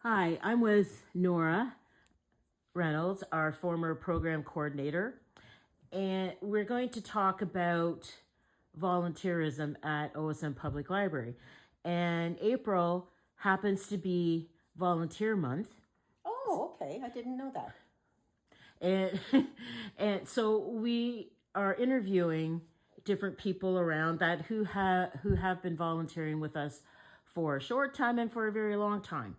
Hi, I'm with Nora Reynolds, our former program coordinator, and we're going to talk about volunteerism at OSM Public Library. And April happens to be Volunteer Month, Oh, okay. I didn't know that. and and so we are interviewing different people around that who have been volunteering with us for a short time and for a very long time.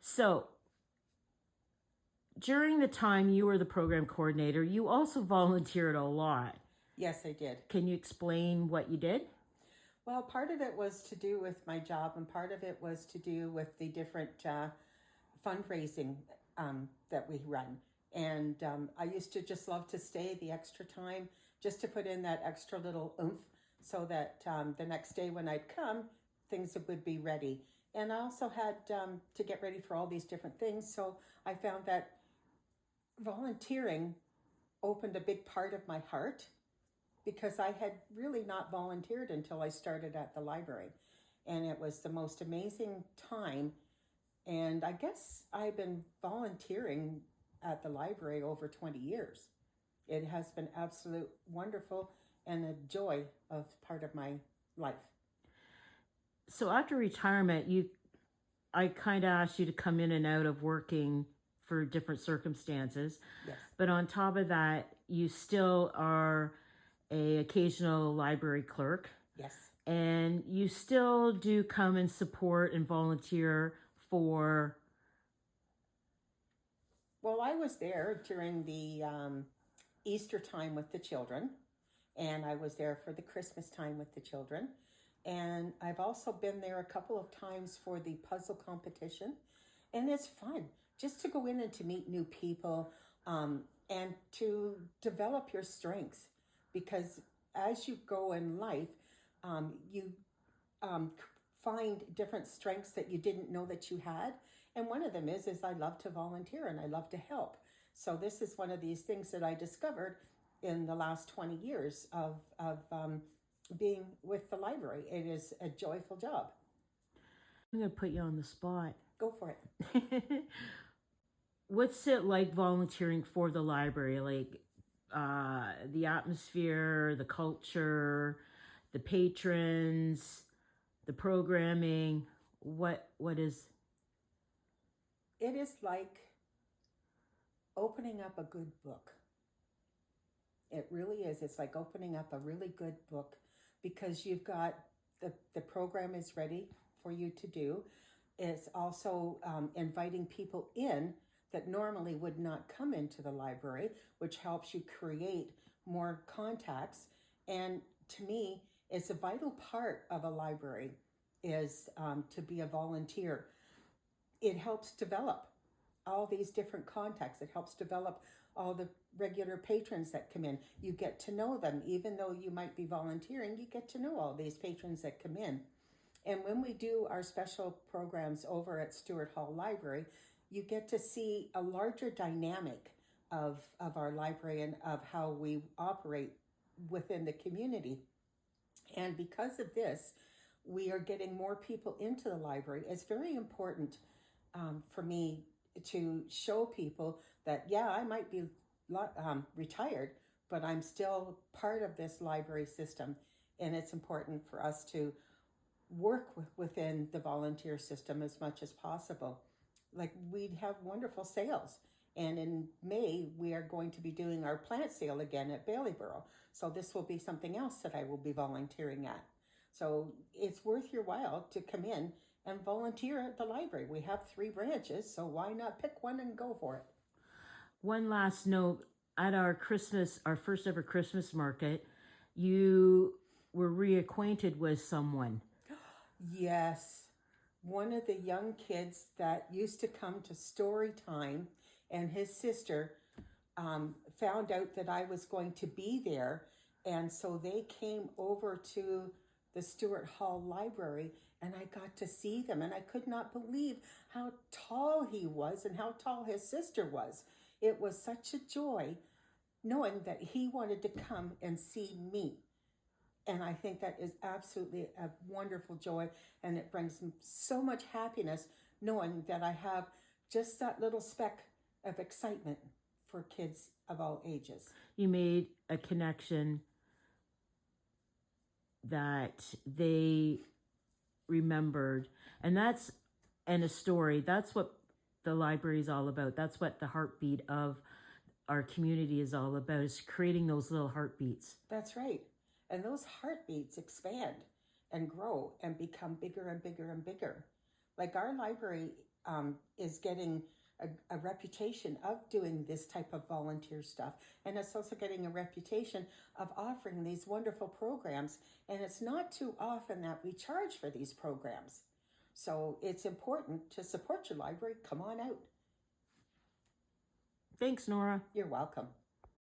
So during the time you were the program coordinator, you also volunteered a lot. Yes, I did. Can you explain what you did? Well, part of it was to do with my job, and part of it was to do with the different fundraising that we run. And I used to just love to stay the extra time just to put in that extra little oomph so that the next day when I'd come, things would be ready. And I also had to get ready for all these different things. So I found that volunteering opened a big part of my heart because I had really not volunteered until I started at the library. And it was the most amazing time. And I guess I've been volunteering at the library over 20 years. It has been absolute wonderful and a joy of part of my life. So after retirement, I kind of asked you to come in and out of working for different circumstances. Yes. But on top of that, you still are a occasional library clerk, Yes. and you still do come and support and volunteer for. Well, I was there during the Easter time with the children, and I was there for the Christmas time with the children. And I've also been there a couple of times for the puzzle competition. And it's fun just to go in and to meet new people and to develop your strengths. Because as you go in life, you um, find different strengths that you didn't know that you had. And one of them is I love to volunteer and I love to help. So this is one of these things that I discovered in the last 20 years of being with the library. It is a joyful job. I'm going to put you on the spot. Go for it. What's it like volunteering for the library? Like the atmosphere, the culture, the patrons, the programming. What is? It is like opening up a good book. It really is. It's like opening up a really good book because you've got the program is ready for you to do. It's also inviting people in that normally would not come into the library, which helps you create more contacts. And to me, it's a vital part of a library is to be a volunteer. It helps develop all these different contacts. It helps develop all the regular patrons that come in. You get to know them. Even though you might be volunteering, you get to know all these patrons that come in. And when we do our special programs over at Stewart Hall Library, you get to see a larger dynamic of our library and of how we operate within the community. And because of this, we are getting more people into the library. It's very important for me to show people that, yeah, I might be retired, but I'm still part of this library system. And it's important for us to work within the volunteer system as much as possible. Like we'd have wonderful sales. And in May, we are going to be doing our plant sale again at Baileyborough. So this will be something else that I will be volunteering at. So it's worth your while to come in and volunteer at the library. We have 3 branches, so why not pick one and go for it? One last note: at our first ever Christmas market, you were reacquainted with someone. Yes. One of the young kids that used to come to story time and his sister found out that I was going to be there. And so they came over to the Stewart Hall Library and I got to see them. And I could not believe how tall he was and how tall his sister was. It was such a joy knowing that he wanted to come and see me. And I think that is absolutely a wonderful joy. And it brings so much happiness knowing that I have just that little speck of excitement for kids of all ages. You made a connection that they remembered, and a story. That's what the library is all about. That's what the heartbeat of our community is all about, is creating those little heartbeats. That's right. And those heartbeats expand and grow and become bigger and bigger and bigger. Like our library is getting a reputation of doing this type of volunteer stuff. And it's also getting a reputation of offering these wonderful programs. And it's not too often that we charge for these programs. So it's important to support your library. Come on out. Thanks, Nora. You're welcome.